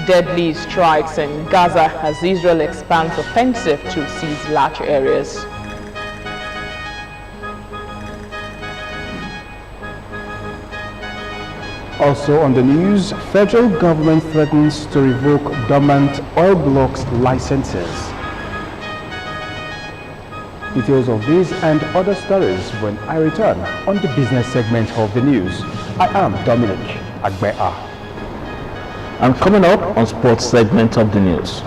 Deadly strikes in Gaza as Israel expands offensive to seize large areas. Also on the news, federal government threatens to revoke dormant oil blocks licenses. Details of these and other stories when I return on the business segment of the news. I am Dominic Agbea. And coming up on sports segment of the news,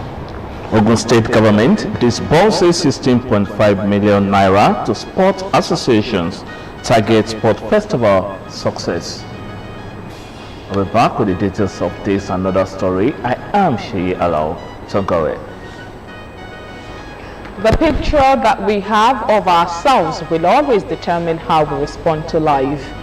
Ogun State government disburses 16.5 million naira to sport associations, target sport festival success. We'll be back with the details of this and another story. I am Sheyi Alao Tongore. The picture that we have of ourselves will always determine how we respond to life.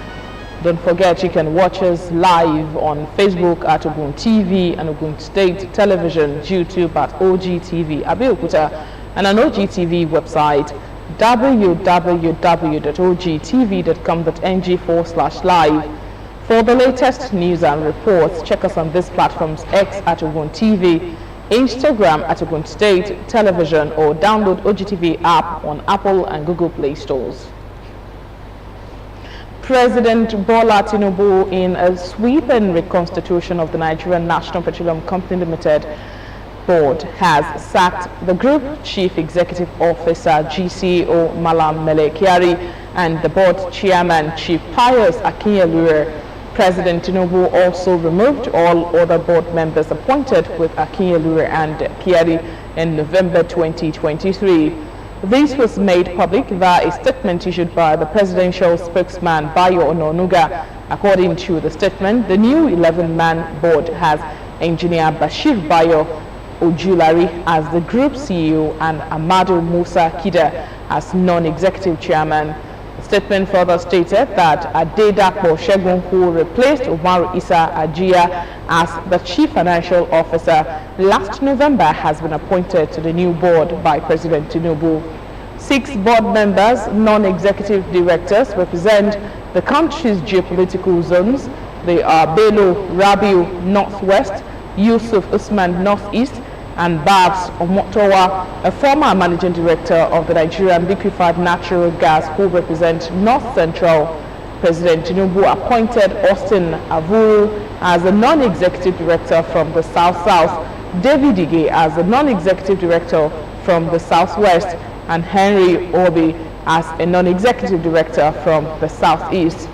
Don't forget you can watch us live on Facebook at Ogtv and Ogun State Television, YouTube at Ogtv Abeokuta, and on Ogtv website www.ogtv.com.ng/live. For the latest news and reports, check us on these platforms: X at Ogtv, Instagram at Ogun State Television, or download Ogtv app on Apple and Google Play stores. President Bola Tinubu, in a sweeping reconstitution of the Nigerian National Petroleum Company Limited board, has sacked the Group Chief Executive Officer GCO Malam Mele Kyari and the board chairman Chief Pius Akinyelure. President Tinubu also removed all other board members appointed with Akinyelure and Kyari in November 2023. This was made public via a statement issued by the presidential spokesman Bayo Ononuga. According to the statement, the new 11-man board has Engineer Bashir Bayo Ojulari as the group CEO and Amadu Musa Kida as non-executive chairman. The statement further stated that Adedapo Shegun, who replaced Umaru Isa Ajia as the chief financial officer last November, has been appointed to the new board by President Tinubu. 6 board members, non-executive directors, represent the country's geopolitical zones. They are Bello Rabiu, Northwest, Yusuf Usman, Northeast, and Babs Omotowa, a former managing director of the Nigerian Liquefied Natural Gas, who represent North Central. President Tinubu appointed Austin Avuru as the non-executive director from the South-South, David Ige as the non-executive director from the Southwest, and Henry Obi as a non-executive director from the Southeast.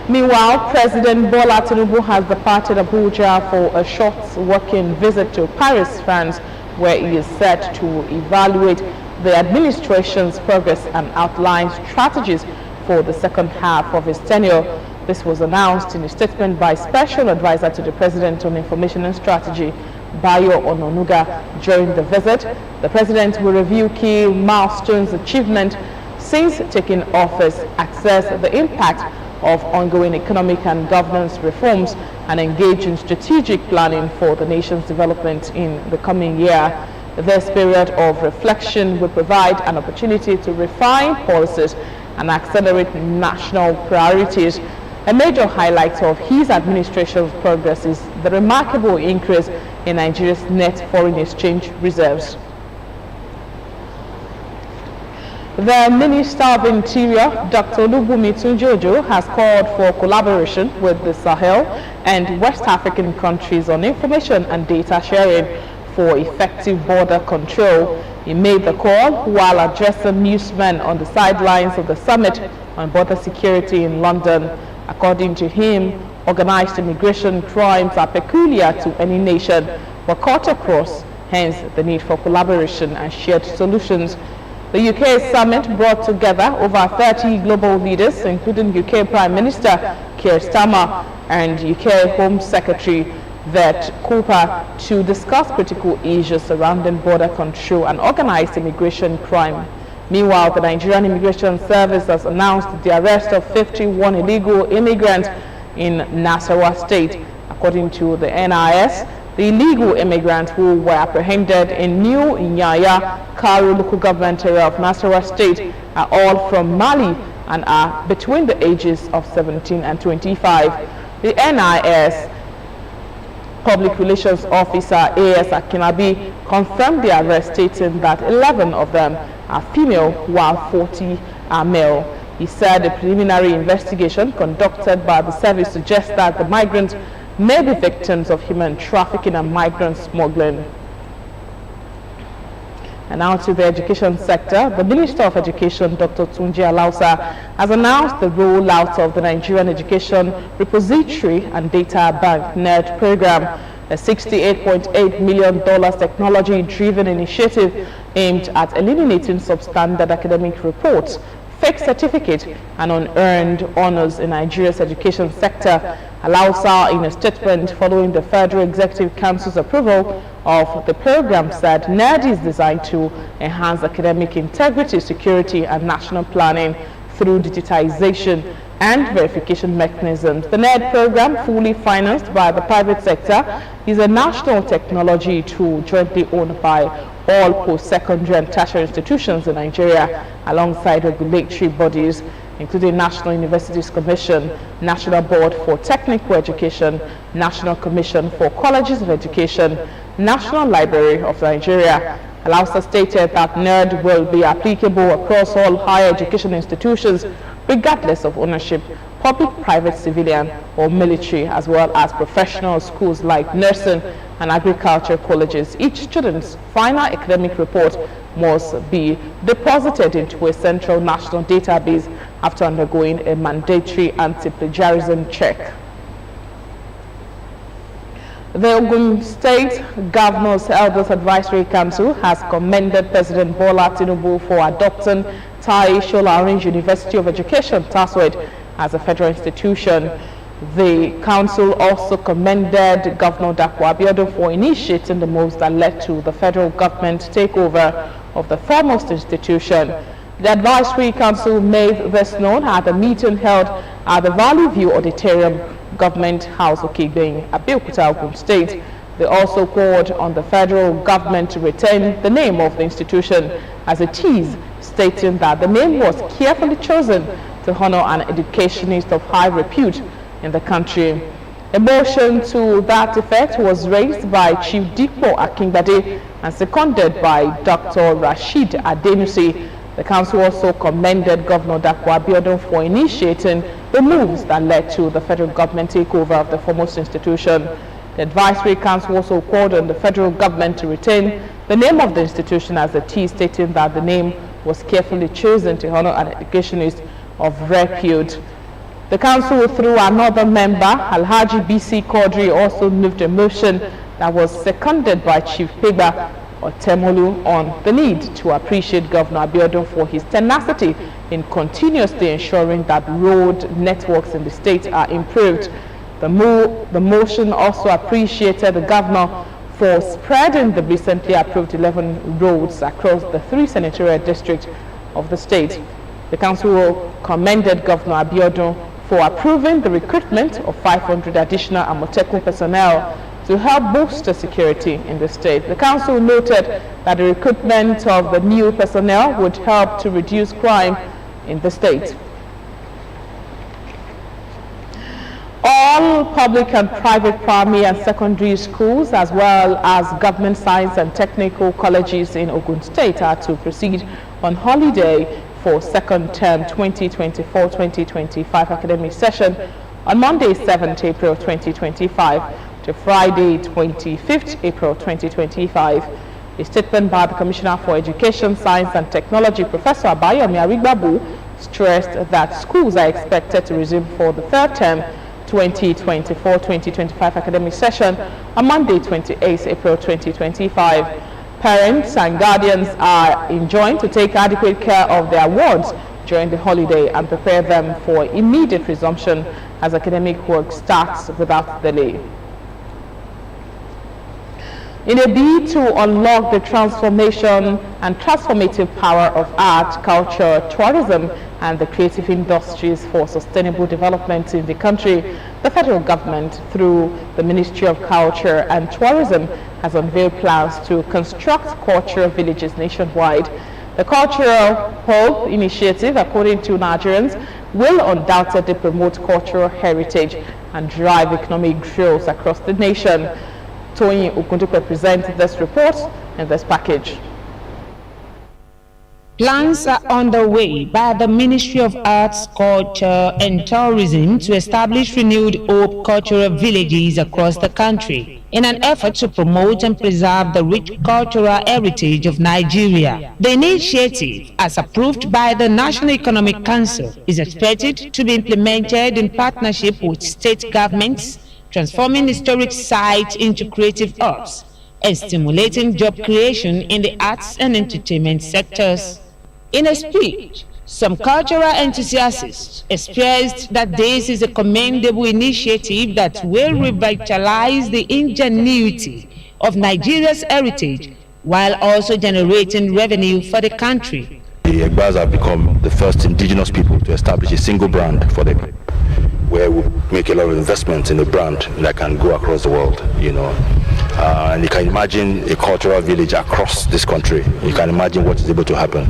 Meanwhile, President Bola Tinubu has departed Abuja for a short working visit to Paris, France, where he is set to evaluate the administration's progress and outline strategies for the second half of his tenure. This was announced in a statement by Special Advisor to the President on Information and Strategy, Bayo Ononuga. During the visit, the President will review key milestones achievement since taking office, assess the impact of ongoing economic and governance reforms, and engage in strategic planning for the nation's development in the coming year. This period of reflection will provide an opportunity to refine policies and accelerate national priorities. A major highlight of his administration's progress is the remarkable increase in Nigeria's net foreign exchange reserves. The Minister of Interior, Dr. Olubunmi Tunji-Ojo, has called for collaboration with the Sahel and West African countries on information and data sharing for effective border control. He made the call while addressing newsmen on the sidelines of the summit on border security in London. According to him, organized immigration crimes are peculiar to any nation but cut across, hence the need for collaboration and shared solutions. The UK summit brought together over 30 global leaders, including UK Prime Minister Keir Starmer and UK Home Secretary Vet Cooper, to discuss critical issues surrounding border control and organized immigration crime. Meanwhile, the Nigerian Immigration Service has announced the arrest of 51 illegal immigrants in Nasarawa State. According to the NIS, the illegal immigrants who were apprehended in New Inyaya, Karu local government area of Nasarawa State are all from Mali and are between the ages of 17 and 25. The NIS Public Relations Officer A.S. Akinabi confirmed the arrest, stating that 11 of them are female while 40 are male. He said a preliminary investigation conducted by the service suggests that the migrants may be victims of human trafficking and migrant smuggling. And now to the education sector. The Minister of Education, Dr. Tunji Alausa, has announced the rollout of the Nigerian Education Repository and Data Bank NERD program, a $68.8 million technology-driven initiative aimed at eliminating substandard academic reports, fake certificates, and unearned honors in Nigeria's education sector. Alausa, in a statement following the Federal Executive Council's approval of the program, said NERD is designed to enhance academic integrity, security, and national planning through digitization and verification mechanisms. The NERD program, fully financed by the private sector, is a national technology tool jointly owned by all post-secondary and tertiary institutions in Nigeria, alongside regulatory bodies including National Universities Commission, National Board for Technical Education, National Commission for Colleges of Education, National Library of Nigeria. Alausa stated that NERD will be applicable across all higher education institutions, regardless of ownership, public, private, civilian, or military, as well as professional schools like nursing and agriculture colleges. Each student's final academic report must be deposited into a central national database after undergoing a mandatory anti-plagiarism check. The Ogun State Governor's Elders Advisory Council has commended President Bola Tinubu for adopting Tai Solarin University of Education, TASWED, as a federal institution. The council also commended Governor Dapo Abiodun for initiating the moves that led to the federal government takeover of the foremost institution. The Advisory Council made this known at a meeting held at the Valley View Auditorium, Government House, Okigbe, Abeokuta, Ogun State. They also called on the federal government to retain the name of the institution as it is, stating that the name was carefully chosen to honor an educationist of high repute in the country. A motion to that effect was raised by Chief Dipo Akingbade and seconded by Dr. Rashid Adenusi. The council also commended Governor Dapo Abiodun for initiating the moves that led to the federal government takeover of the foremost institution. The Advisory Council also called on the federal government to retain the name of the institution as it is, stating that the name was carefully chosen to honor an educationist of repute. The council, through another member, Alhaji BC Quadri, also moved a motion that was seconded by Chief Pegba Otemolu on the need to appreciate Governor Abiodun for his tenacity in continuously ensuring that road networks in the state are improved. The motion also appreciated the governor for spreading the recently approved 11 roads across the 3 senatorial districts of the state. The council commended Governor Abiodun for approving the recruitment of 500 additional Amotekun personnel to help bolster security in the state. The council noted that the recruitment of the new personnel would help to reduce crime in the state. All public and private primary and secondary schools, as well as government science and technical colleges in Ogun State, are to proceed on holiday for second term 2024-2025 academic session on Monday 7th April 2025 to Friday 25th April 2025. A statement by the Commissioner for Education, Science and Technology, Professor Abayomi Arigbabu, stressed that schools are expected to resume for the third term 2024-2025 academic session on Monday 28th April 2025. Parents and guardians are enjoined to take adequate care of their wards during the holiday and prepare them for immediate resumption as academic work starts without delay. In a bid to unlock the transformation and transformative power of art, culture, tourism, and the creative industries for sustainable development in the country, the federal government, through the Ministry of Culture and Tourism, has unveiled plans to construct cultural villages nationwide. The Cultural Hope Initiative, according to Nigerians, will undoubtedly promote cultural heritage and drive economic growth across the nation. Tony Okundupe presents this report in this package. Plans are underway by the Ministry of Arts, Culture and Tourism to establish renewed hope cultural villages across the country in an effort to promote and preserve the rich cultural heritage of Nigeria. The initiative, as approved by the National Economic Council, is expected to be implemented in partnership with state governments, transforming historic sites into creative hubs and stimulating job creation in the arts and entertainment sectors. In a speech, some cultural enthusiasts expressed that this is a commendable initiative that will revitalize the ingenuity of Nigeria's heritage while also generating revenue for the country. The Egbas have become the first indigenous people to establish a single brand for them, where we make a lot of investments in a brand that can go across the world, and you can imagine a cultural village across this country. You can imagine what is able to happen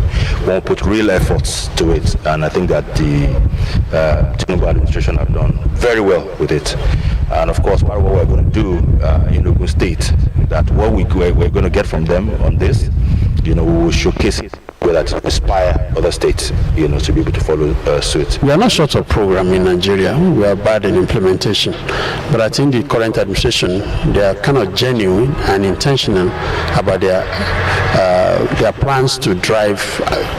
when we put real efforts to it, and I think that the Tinubu administration have done very well with it. And of course, what we're going to do in Ogun State, that what we're going to get from them on this, we will showcase it, whether to inspire other states, to be able to follow suit. We are not short of program in Nigeria. We are bad in implementation. But I think the current administration, they are kind of genuine and intentional about their plans to drive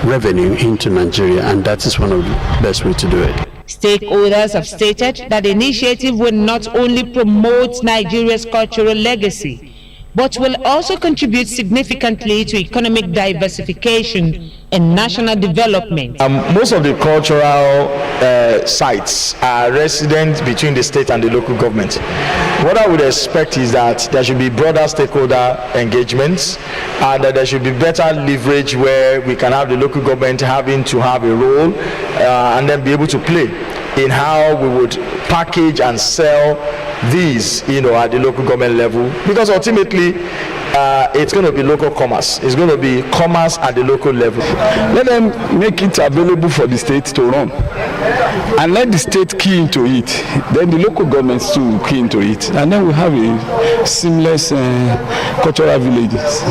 revenue into Nigeria, and that is one of the best ways to do it. Stakeholders have stated that the initiative will not only promote Nigeria's cultural legacy, but will also contribute significantly to economic diversification and national development. Most of the cultural sites are resident between the state and the local government. What I would expect is that there should be broader stakeholder engagements, and that there should be better leverage where we can have the local government having to have a role and then be able to play in how we would package and sell these, at the local government level, because ultimately it's going to be local commerce. It's going to be commerce at the local level. Let them make it available for the state to run, and let the state key into it, then the local governments too key into it, and then we have a seamless cultural villages.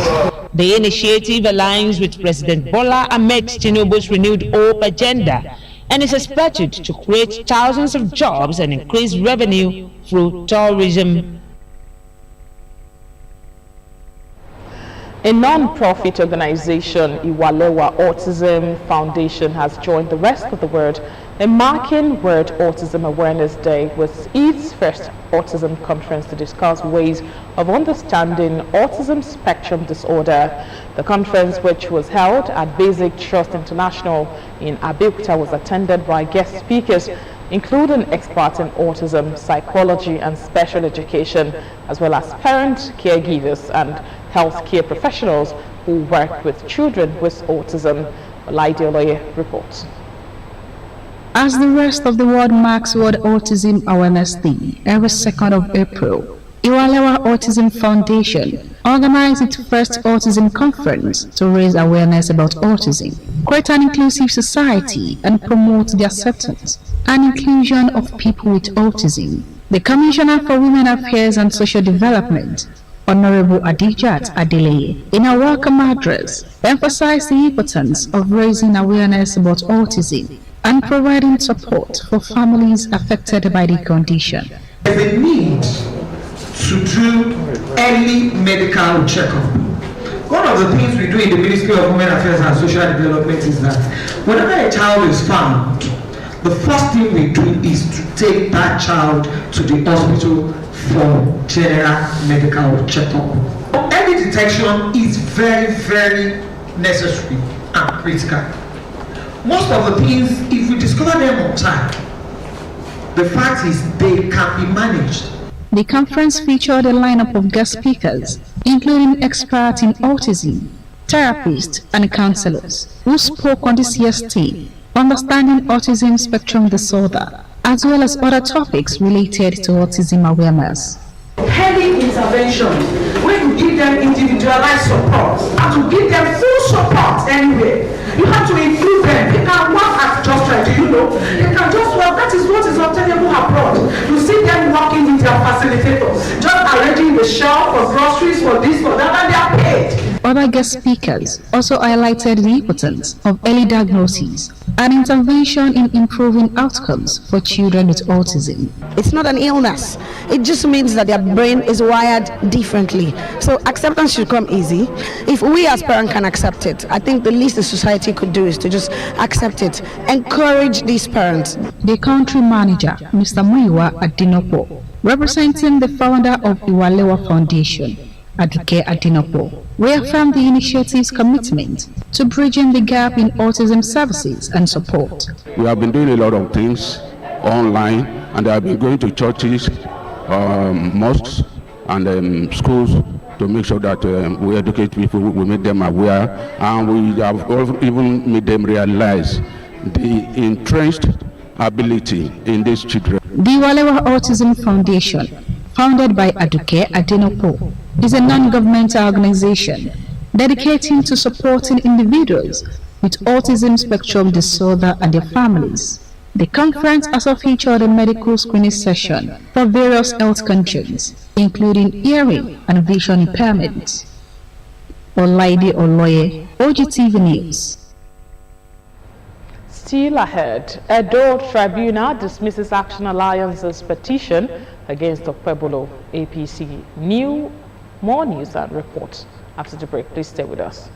The initiative aligns with President Bola Ahmed Tinubu's renewed hope agenda and is expected to create thousands of jobs and increase revenue through tourism. A non-profit organization, Iwalewa Autism Foundation, has joined the rest of the world in marking World Autism Awareness Day with its first autism conference to discuss ways of understanding autism spectrum disorder. The conference, which was held at Basic Trust International in Abeokuta, was attended by guest speakers including experts in autism, psychology and special education, as well as parents, caregivers and healthcare professionals who work with children with autism. Olaideoloye reports. As the rest of the world marks World Autism Awareness Day every 2nd of April, Iwalewa Autism Foundation organized its first autism conference to raise awareness about autism, create an inclusive society, and promote the acceptance and inclusion of people with autism. The Commissioner for Women Affairs and Social Development, Honorable Adijat Adeleye, in a welcome address, emphasized the importance of raising awareness about autism and providing support for families affected by the condition. There's a need to do early medical checkup. One of the things we do in the Ministry of Women Affairs and Social Development is that whenever a child is found, the first thing we do is to take that child to the hospital for general medical checkup. Early detection is very, very necessary and critical. Most of the things, if we discover them on time, the fact is they can be managed. The conference featured a lineup of guest speakers, including experts in autism, therapists, and counselors, who spoke on this year's theme, Understanding Autism Spectrum Disorder, as well as other topics related to autism awareness. Early intervention, when you give them individualized support and to give them full support anywhere. You have to include them. They can work at just right, do you know? They can just work. That is what is obtainable abroad. You see them working with their facilitators, just arranging the shop for groceries, for this, for that, and they are paid. Other guest speakers also highlighted the importance of early diagnosis and intervention in improving outcomes for children with autism. It's not an illness. It just means that their brain is wired differently. So acceptance should come easy. If we as parents can accept it, I think the least the society could do is to just accept it. Encourage these parents. The country manager, Mr. Muiwa Adinopo, representing the founder of Iwalewa Foundation, Aduke Adinopo, reaffirmed the initiative's commitment to bridging the gap in autism services and support. We have been doing a lot of things online, and I have been going to churches, mosques, and schools to make sure that we educate people, we make them aware, and we have even made them realize the entrenched ability in these children. The Iwalewa Autism Foundation, founded by Aduke Adinopo, is a non-governmental organization dedicating to supporting individuals with autism spectrum disorder and their families. The conference also featured a medical screening session for various health conditions, including hearing and vision impairments. Olaide Oloye, Ogtv News. Still ahead, Edo Tribunal dismisses Action Alliance's petition against Okpebolo APC. More news and reports after the break. Please stay with us.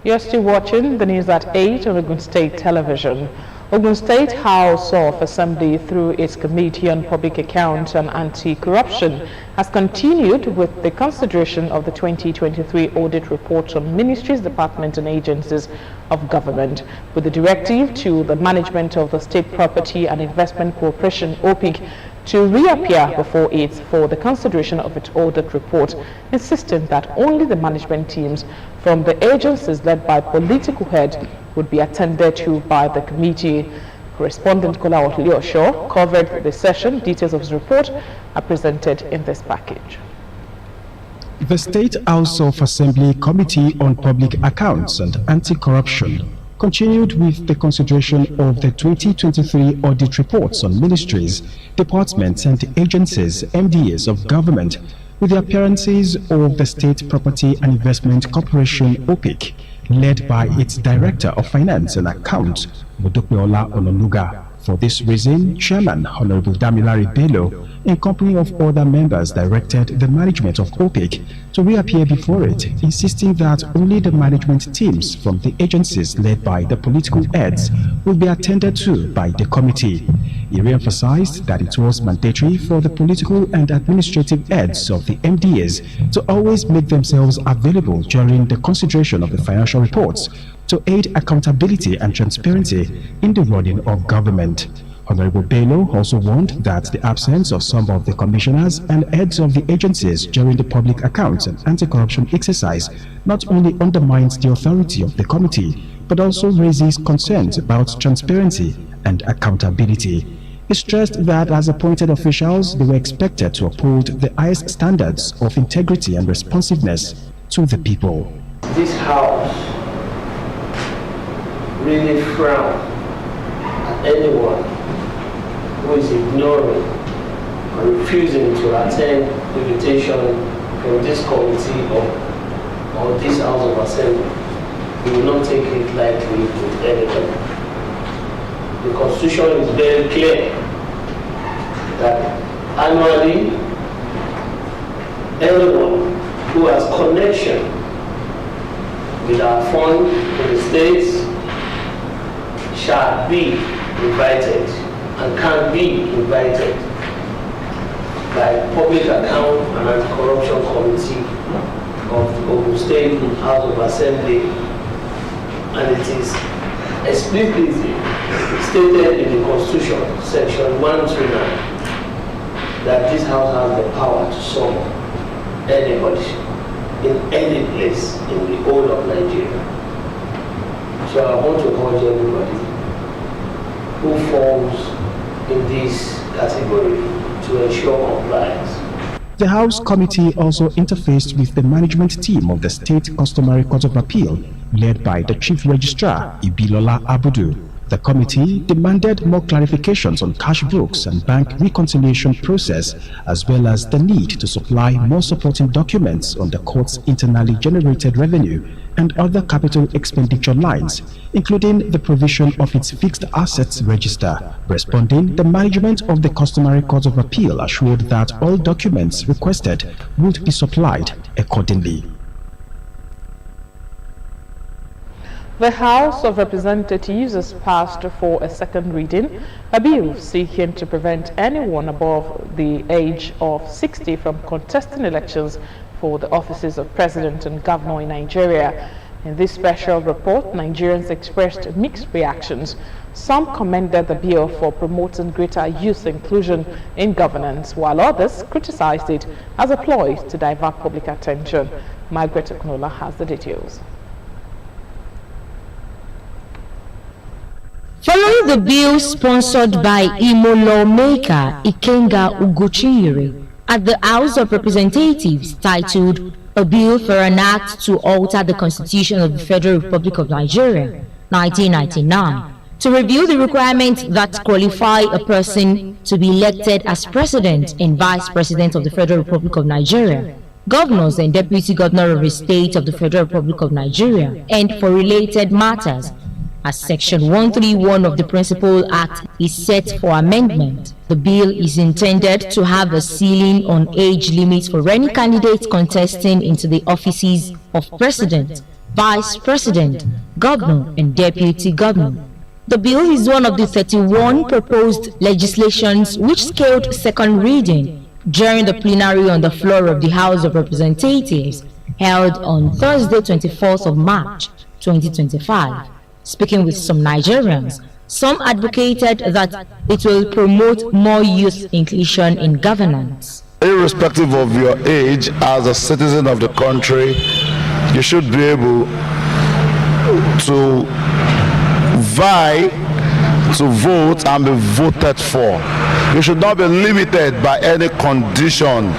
You're still watching the news at 8 on Ogun State Television. Ogun State House of Assembly, through its Committee on Public Accounts and Anti-Corruption, has continued with the consideration of the 2023 audit report on ministries, departments and agencies of government, with the directive to the management of the State Property and Investment Corporation, OPIC, to reappear before it for the consideration of its audit report, insisting that only the management teams from the agencies led by political heads would be attended to by the committee. Correspondent Kola Otliosho covered the session. Details of his report are presented in this package. The State House of Assembly Committee on Public Accounts and Anti-Corruption continued with the consideration of the 2023 audit reports on ministries, departments and agencies, MDAs of government, with the appearances of the State Property and Investment Corporation, OPIC, led by its Director of Finance and Accounts, Modopeola Ononuga. For this reason, Chairman Honorable Damilare Bello, in company of other members, directed the management of OPIC to reappear before it, insisting that only the management teams from the agencies led by the political heads will be attended to by the committee. He re-emphasized that it was mandatory for the political and administrative heads of the MDAs to always make themselves available during the consideration of the financial reports to aid accountability and transparency in the running of government. Honorable Bello also warned that the absence of some of the commissioners and heads of the agencies during the public accounts and anti-corruption exercise not only undermines the authority of the committee, but also raises concerns about transparency and accountability. He stressed that as appointed officials, they were expected to uphold the highest standards of integrity and responsiveness to the people. This house really frown at anyone who is ignoring or refusing to attend invitation from this committee or this House of Assembly. We will not take it lightly with anyone. The Constitution is very clear that annually anyone who has connection with our fund in the states shall be invited and can be invited by Public Account and Anti-Corruption Committee of the Ogun State House of Assembly, and it is explicitly stated in the Constitution, Section 139, that this House has the power to summon anybody in any place in the whole of Nigeria. So I want to urge everybody who falls in this category to ensure compliance. The House Committee also interfaced with the management team of the State Customary Court of Appeal, led by the Chief Registrar, Ibilola Abudu. The committee demanded more clarifications on cash books and bank reconciliation process, as well as the need to supply more supporting documents on the court's internally generated revenue and other capital expenditure lines, including the provision of its fixed assets register. Responding, the management of the Customary Court of Appeal assured that all documents requested would be supplied accordingly. The House of Representatives has passed for a second reading a bill seeking to prevent anyone above the age of 60 from contesting elections for the offices of President and Governor in Nigeria. In this special report, Nigerians expressed mixed reactions. Some commended the bill for promoting greater youth inclusion in governance, while others criticized it as a ploy to divert public attention. Margaret Okunola has the details. Following the bill sponsored by Imo lawmaker Ikenga Ugochinyere at the House of Representatives, titled "A Bill for an Act to Alter the Constitution of the Federal Republic of Nigeria, 1999, to review the requirements that qualify a person to be elected as President and Vice President of the Federal Republic of Nigeria, Governors and Deputy Governor of the State of the Federal Republic of Nigeria, and for related matters, as Section 131 of the Principal Act is set for amendment. The bill is intended to have a ceiling on age limits for any candidate contesting into the offices of President, Vice President, Governor, and Deputy Governor. The bill is one of the 31 proposed legislations which scaled second reading during the plenary on the floor of the House of Representatives held on Thursday, 24th of March, 2025. Speaking with some Nigerians, some advocated that it will promote more youth inclusion in governance. Irrespective of your age, as a citizen of the country, you should be able to vie to vote and be voted for. You should not be limited by any condition.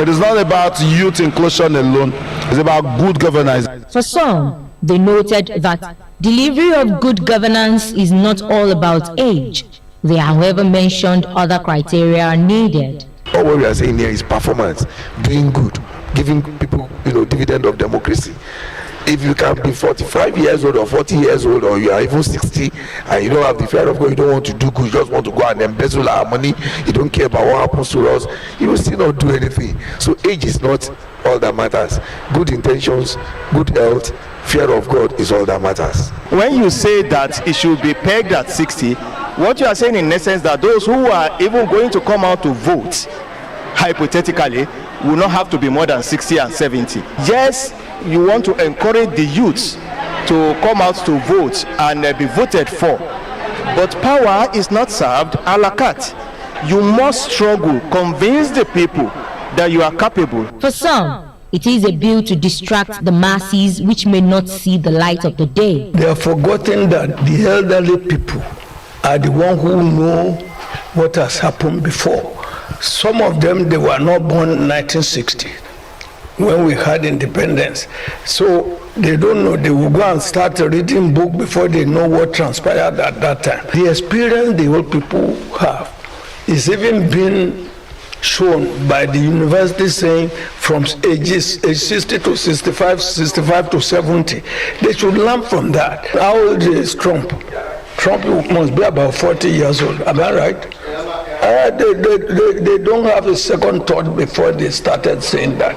It is not about youth inclusion alone, it's about good governance. For some, they noted that delivery of good governance is not all about age. They, however, mentioned other criteria are needed. All what we are saying here is performance, doing good, giving people, dividend of democracy. If you can be 45 years old or 40 years old, or you are even 60, and you don't have the fear of God, you don't want to do good, you just want to go and embezzle our money, you don't care about what happens to us, you will still not do anything. So age is not all that matters. Good intentions, good health, fear of God is all that matters. When you say that it should be pegged at 60, what you are saying in essence that those who are even going to come out to vote, hypothetically, will not have to be more than 60 and 70. Yes, you want to encourage the youths to come out to vote and be voted for, but power is not served a la carte. You must struggle, convince the people that you are capable. For some, it is a bill to distract the masses which may not see the light of the day. They have forgotten that the elderly people are the ones who know what has happened before. Some of them, they were not born in 1960 when we had independence. So they don't know. They will go and start reading book before they know what transpired at that time. The experience the old people have is even being shown by the university, saying from age 60 to 65, 65 to 70. They should learn from that. How old is Trump? Trump must be about 40 years old. Am I right? They don't have a second thought before they started saying that.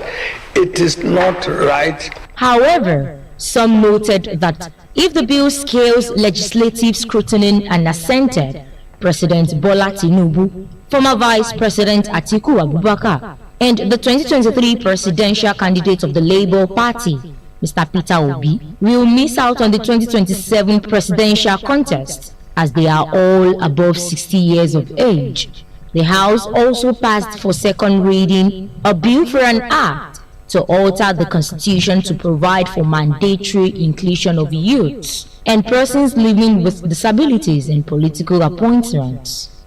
It is not right. However, Some noted that if the bill scales legislative scrutiny and assented, President Bola Tinubu, former Vice President Atiku Abubakar, and the 2023 presidential candidate of the Labour Party, Mr. Peter Obi, will miss out on the 2027 presidential contest as they are all above 60 years of age. The House also passed for second reading a bill for an act to alter the constitution to provide for mandatory inclusion of youths and persons living with disabilities in political appointments.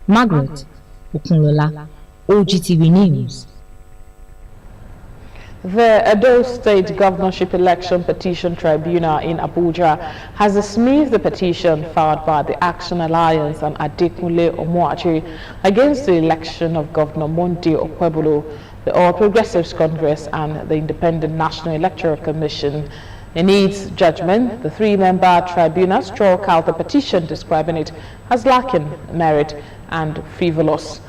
Margaret Okunlola, Ogtv News. The Edo State Governorship Election Petition Tribunal in Abuja has dismissed the petition filed by the Action Alliance and Adekunle Omoachi against the election of Governor Monday Okpebolo, the All Progressives Congress, and the Independent National Electoral Commission. In its judgment, the three-member tribunal struck out the petition, describing it as lacking merit and frivolous.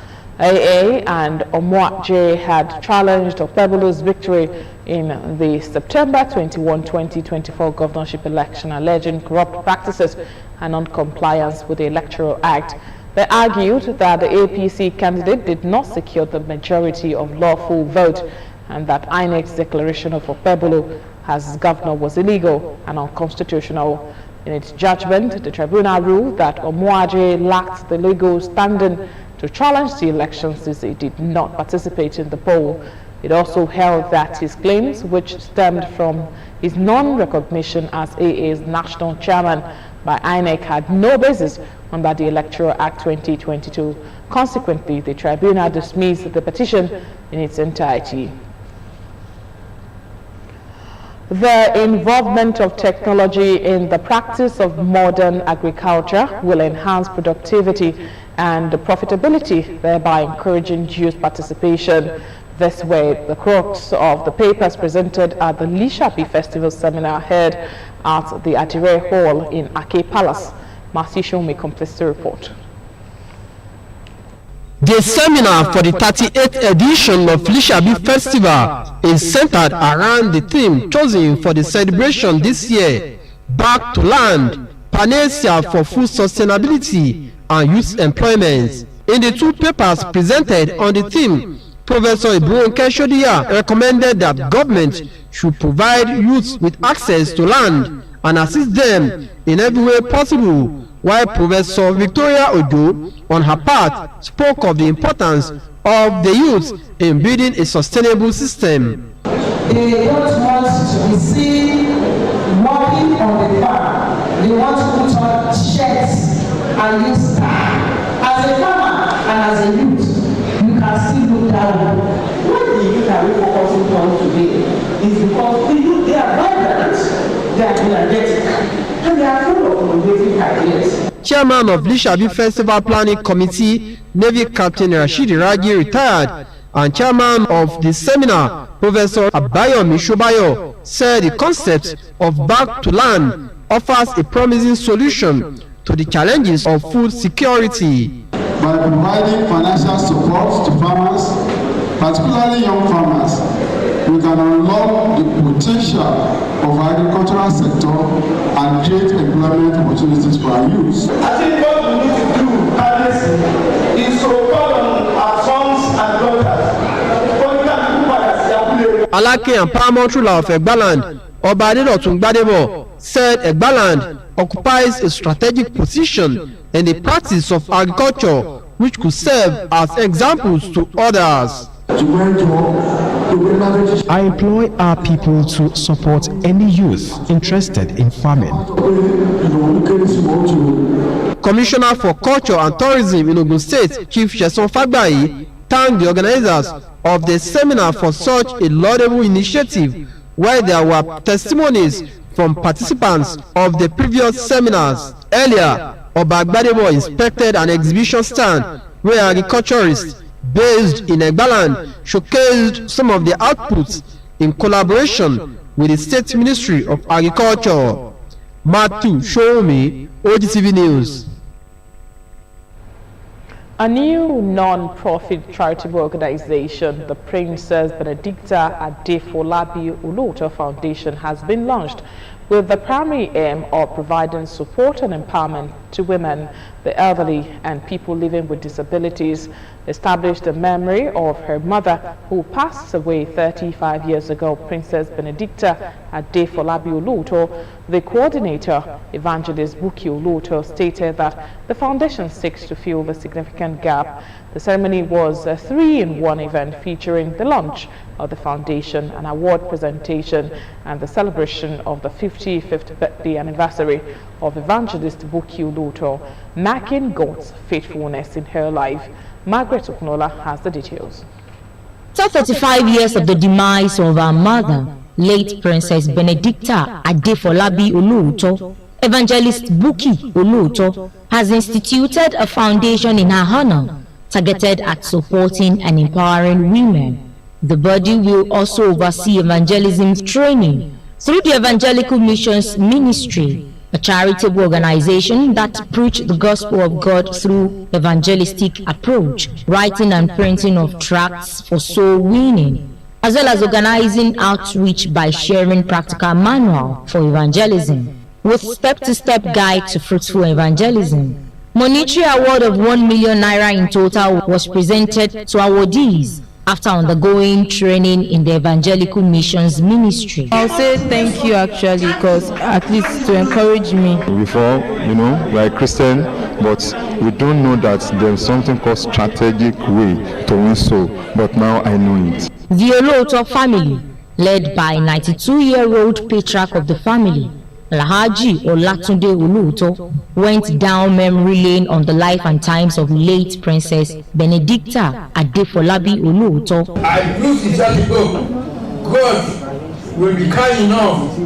AA and Omoaje had challenged Okpebolo's victory in the September 21, 2024 governorship election, alleging corrupt practices and non-compliance with the Electoral Act. They argued that the APC candidate did not secure the majority of lawful vote and that INEC's declaration of Okpebolo as governor was illegal and unconstitutional. In its judgment, the tribunal ruled that Omoaje lacked the legal standing to challenge the election since he did not participate in the poll. It also held that his claims, which stemmed from his non-recognition as AA's national chairman by INEC, had no basis under the Electoral Act 2022. Consequently, the tribunal dismissed the petition in its entirety. The involvement of technology in the practice of modern agriculture will enhance productivity and profitability, thereby encouraging youth participation. This way, the crux of the papers presented at the Lishabi Festival seminar held at the Adire Hall in Ake Palace. Marcy Shomi completes the report. The seminar for the 38th edition of Lishabi Festival is centered around the theme chosen for the celebration this year, Back to Land, Panacea for Food Sustainability and Youth Employment. In the two papers presented on the theme, Professor Ibrahim Shodia recommended that government should provide youths with access to land and assist them in every way possible, while Professor Victoria Ojo, on her part, spoke of the importance of the youth in building a sustainable system. They don't want to be seen working on the farm. They want to put on shirts and use style. As a farmer and as a youth, you can still look down. What the youth are we focusing on today is because the youth, they are vibrant, they are energetic, and they are full of innovative ideas. Chairman of Lishabi Festival Planning Committee, Navy Captain Rashid Raji, retired, and chairman of the seminar, Professor Abayomi Shobayo, said the concept of Back to Land offers a promising solution to the challenges of food security. By providing financial support to farmers, particularly young farmers, we can unlock the potential of our agricultural sector and create employment opportunities for our youth. I think what we need to do, honestly, is to call on our sons and daughters. Alake and paramount ruler of Egbaland, Oba Adelotun Gbadebo, said Egbaland occupies a strategic position in the practice of agriculture, which could serve as examples to others. I implore our people to support any youth interested in farming. Commissioner for Culture and Tourism in Ogun State, Chief Sheson Fagbayi, thanked the organizers of the seminar for such a laudable initiative, where there were testimonies from participants of the previous seminars. Earlier, Oba Gbadebo inspected an exhibition stand where agriculturists based in Egbaland showcased some of the outputs in collaboration with the State Ministry of Agriculture. Matu Shomi, Ogtv News. A new non-profit charitable organization, the Princess Benedicta Adefolabi Uluoto Foundation, has been launched with the primary aim of providing support and empowerment to women, the elderly, and people living with disabilities. Established in memory of her mother, who passed away 35 years ago, Princess Benedicta Adefolabi Uluoto, the coordinator, Evangelist Buki Uluoto, stated that the foundation seeks to fill the significant gap. The ceremony was a 3-in-1 event featuring the launch of the foundation, an award presentation, and the celebration of the 55th birthday anniversary of Evangelist Buki Uluoto, marking God's faithfulness in her life. Margaret Oknola has the details. After 35 years of the demise of our mother, late Princess Benedicta Adefolabi Uluoto, Evangelist Buki Uluoto has instituted a foundation in her honor, targeted at supporting and empowering women. The body will also oversee evangelism training through the Evangelical Missions Ministry, a charitable organization that preaches the gospel of God through evangelistic approach, writing and printing of tracts for soul winning, as well as organizing outreach by sharing practical manual for evangelism, with step-to-step guide to fruitful evangelism. Monetary award of 1 million naira in total was presented to awardees after undergoing training in the Evangelical Missions Ministry. I'll say thank you actually, because at least to encourage me. Before, we're a Christian, but we don't know that there's something called strategic way to win soul, but now I know it. The Uluoto family, led by 92-year-old patriarch of the family, Alhaji Olatunde Uluoto, went down memory lane on the life and times of late Princess Benedicta Adefolabi Uluoto. I do sincerely hope God will be kind enough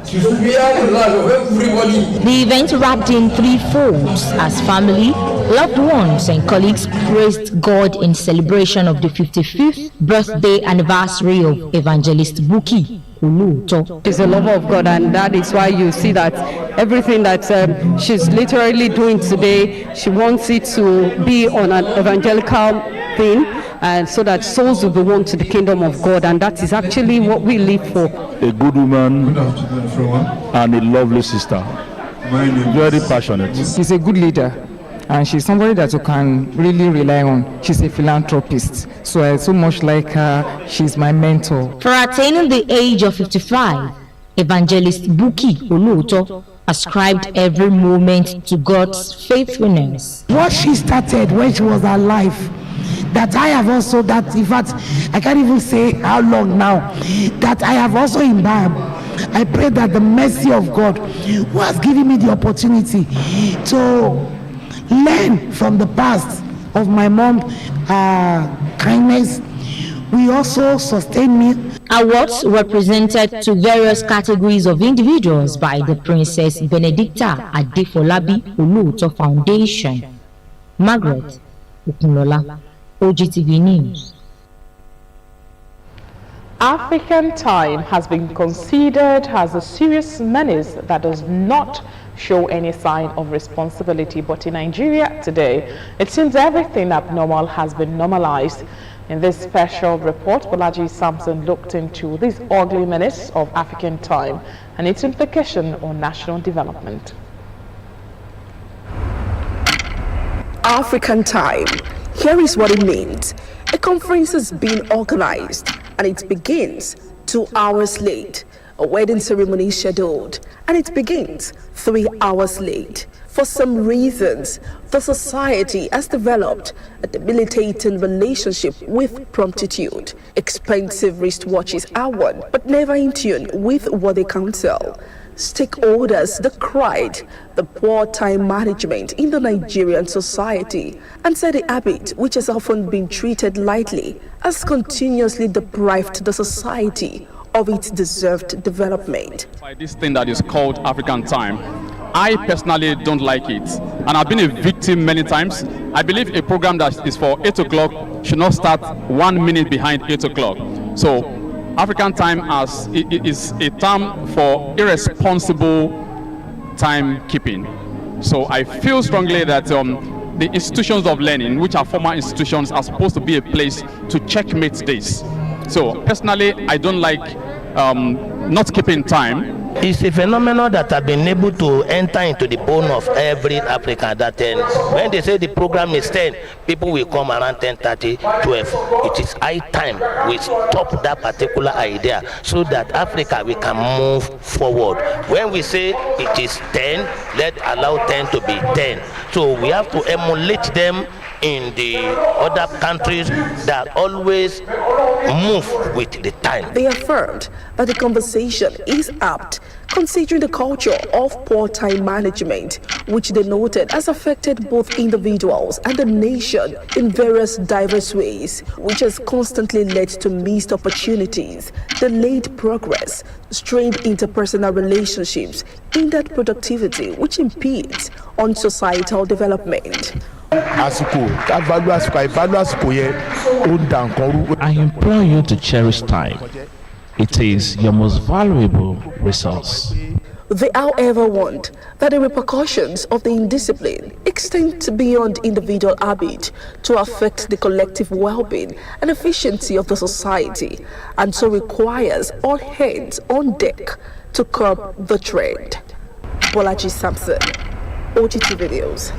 to spare the life of everybody. The event wrapped in 3 folds as family, loved ones and colleagues praised God in celebration of the 55th birthday anniversary of Evangelist Buki Uluoto. She's a lover of God, and that is why you see that everything that she's literally doing today, she wants it to be on an evangelical thing, and so that souls will be won to the kingdom of God, and that is actually what we live for. A good woman and a lovely sister, very passionate. She's a good leader, and she's somebody that you can really rely on. She's a philanthropist, so I so much like her. She's my mentor. For attaining the age of 55, Evangelist Buki Uluoto ascribed every moment to God's faithfulness. What she started when she was alive, that I have also, that in fact I can't even say how long now, that I have also imbibed. I pray that the mercy of God, who has given me the opportunity to learn from the past of my mom kindness, will also sustain me. Awards were presented to various categories of individuals by the Princess Benedicta Adefolabi Uluoto Foundation. Margaret Okunola, Ogtv News. African time has been considered as a serious menace that does not show any sign of responsibility, but in Nigeria today, it seems everything abnormal has been normalized. In this special report, Bolaji Samson looked into this ugly menace of African time and its implication on national development. African time. Here is what it means. A conference is being organized and it begins 2 hours late. A wedding ceremony is scheduled and it begins 3 hours late. For some reasons, the society has developed a debilitating relationship with promptitude. Expensive wristwatches are worn, but never in tune with what they counsel. Stakeholders decried the poor time management in the Nigerian society and said the habit, which has often been treated lightly, has continuously deprived the society of its deserved development. By this thing that is called African time, I personally don't like it, and I've been a victim many times. I believe a program that is for 8 o'clock should not start 1 minute behind 8 o'clock. So African time is a term for irresponsible timekeeping. So I feel strongly that the institutions of learning, which are formal institutions, are supposed to be a place to checkmate this. So personally, I don't like not keeping time. It's a phenomenon that has been able to enter into the bone of every African, that when they say the program is 10, people will come around 10:30, 12. It is high time we stop that particular idea so that Africa, we can move forward. When we say it is 10, let's allow 10 to be 10. So we have to emulate them in the other countries that always move with the time. They affirmed that the conversation is apt considering the culture of poor time management, which they noted has affected both individuals and the nation in various diverse ways, which has constantly led to missed opportunities, delayed progress, strained interpersonal relationships, hindered productivity, which impedes on societal development. I implore you to cherish time. It is your most valuable resource. They, however, want that the repercussions of the indiscipline extend beyond individual habit to affect the collective well-being and efficiency of the society, and so requires all hands on deck to curb the trend. Bolaji Sampson, Ogtv News.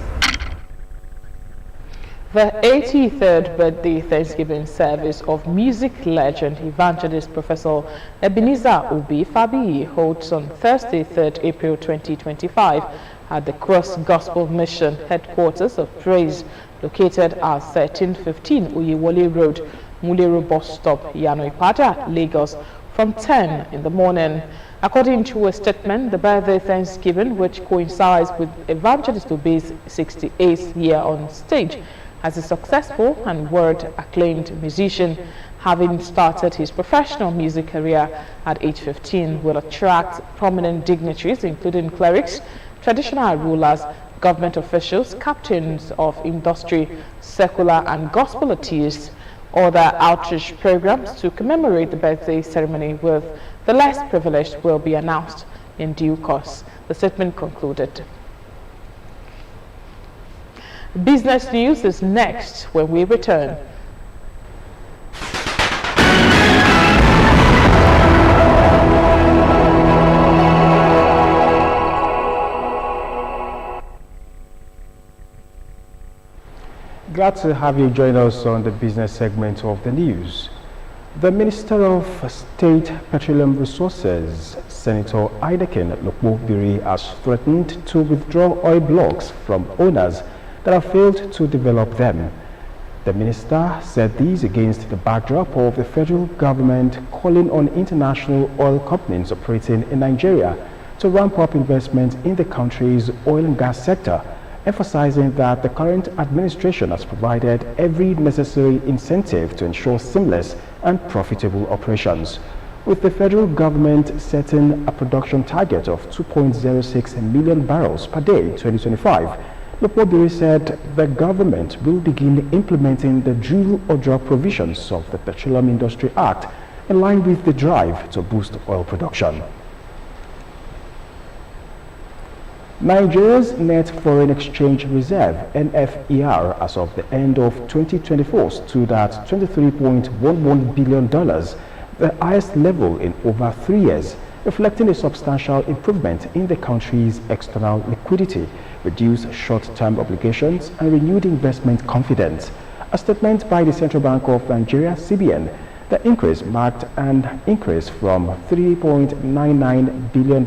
The 83rd birthday Thanksgiving service of music legend evangelist Professor Ebenezer Obi Fabiyi holds on Thursday, 3rd April 2025 at the Cross Gospel Mission headquarters of Praise, located at 1315 Oyewole Road, Mulero Bus Stop, Yano Ipada, Lagos, from 10 in the morning. According to a statement, the birthday Thanksgiving, which coincides with Evangelist Obi's 68th year on stage, as a successful and world-acclaimed musician, having started his professional music career at age 15, will attract prominent dignitaries, including clerics, traditional rulers, government officials, captains of industry, secular and gospel artists. Other outreach programs to commemorate the birthday ceremony with the less privileged will be announced in due course. The statement concluded. Business news is next when we return. Glad to have you join us on the business segment of the news. The Minister of State Petroleum Resources, Senator Ideken Lokpo-Biri, has threatened to withdraw oil blocks from owners that have failed to develop them. The minister said this against the backdrop of the federal government calling on international oil companies operating in Nigeria to ramp up investment in the country's oil and gas sector, emphasizing that the current administration has provided every necessary incentive to ensure seamless and profitable operations. With the federal government setting a production target of 2.06 million barrels per day in 2025, Lokpo-Biri said the government will begin implementing the drill or drop provisions of the Petroleum Industry Act in line with the drive to boost oil production. Nigeria's net foreign exchange reserve, NFER, as of the end of 2024 stood at $23.11 billion, the highest level in over 3 years, reflecting a substantial improvement in the country's external liquidity, reduced short-term obligations, and renewed investment confidence. A statement by the Central Bank of Nigeria, CBN, the increase marked an increase from $3.99 billion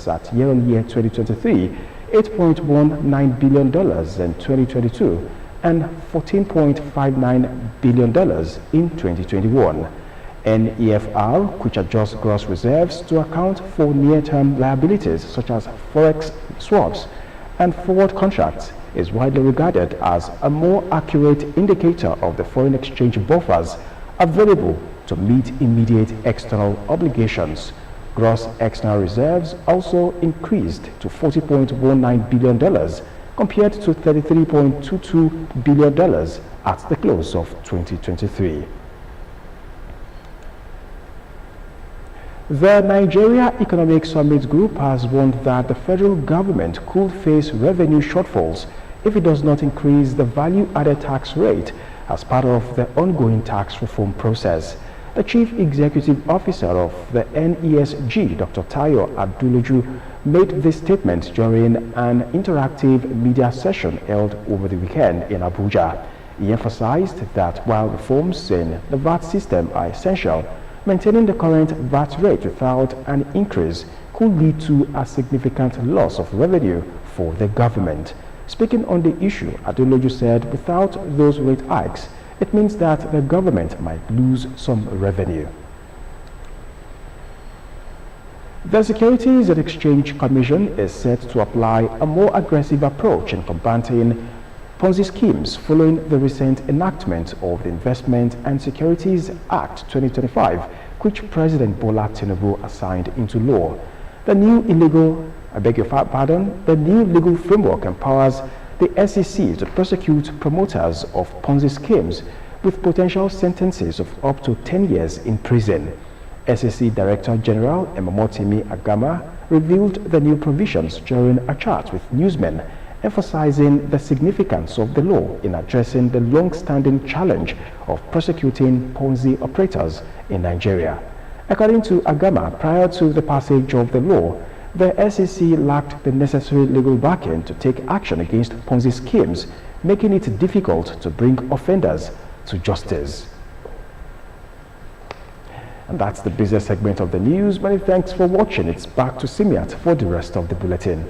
at year-on-year 2023, $8.19 billion in 2022, and $14.59 billion in 2021. NEFR, which adjusts gross reserves to account for near-term liabilities such as forex swaps and forward contracts, is widely regarded as a more accurate indicator of the foreign exchange buffers available to meet immediate external obligations. Gross external reserves also increased to $40.19 billion compared to $33.22 billion at the close of 2023. The Nigeria Economic Summit Group has warned that the federal government could face revenue shortfalls if it does not increase the value-added tax rate as part of the ongoing tax reform process. The Chief Executive Officer of the NESG, Dr. Tayo Aduloju, made this statement during an interactive media session held over the weekend in Abuja. He emphasized that while reforms in the VAT system are essential, maintaining the current VAT rate without an increase could lead to a significant loss of revenue for the government. Speaking on the issue, Aduloju said without those rate hikes, it means that the government might lose some revenue. The Securities and Exchange Commission is set to apply a more aggressive approach in combating Ponzi schemes following the recent enactment of the Investment and Securities Act 2025, which President Bola Tinubu signed into law. The new legal framework empowers the SEC to prosecute promoters of Ponzi schemes with potential sentences of up to 10 years in prison. SEC Director General Emomotimi Agama revealed the new provisions during a chat with newsmen, emphasizing the significance of the law in addressing the long-standing challenge of prosecuting Ponzi operators in Nigeria. According to Agama, prior to the passage of the law, the SEC lacked the necessary legal backing to take action against Ponzi schemes, making it difficult to bring offenders to justice. And that's the business segment of the news. Many thanks for watching. It's back to Simiat for the rest of the bulletin.